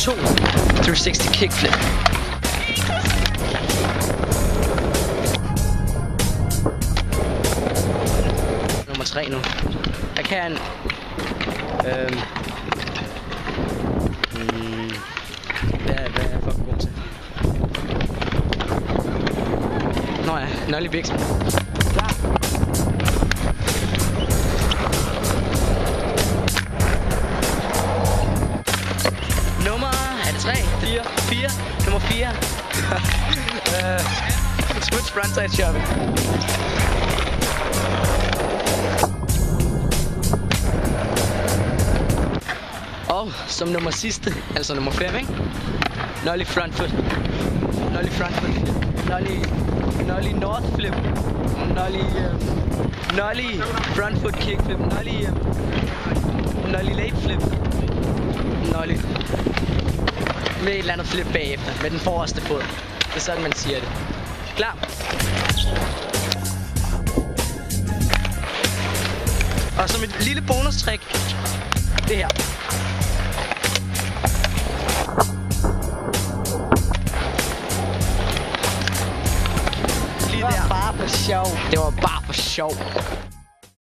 2. 360 kickflip. Nummer 3 nu. Jeg kan... Hvad er jeg fucking god til? Nå ja, nollie bigs. Klar. Nummer... Er det 3? 4? Nummer 4. Switch frontside shopping. Og som nummer sidste, altså nummer 5, ikke? Nollie front foot. Nollie front foot. Nollie north flip. Nollie front foot kick flip. Nollie late flip. Nollie med et eller andet flip bagefter, med den forreste fod. Det er sådan man siger det. Klar. Og som et lille bonustrik, det her. Lige der. Bare for sjov. Det var bare for sjov.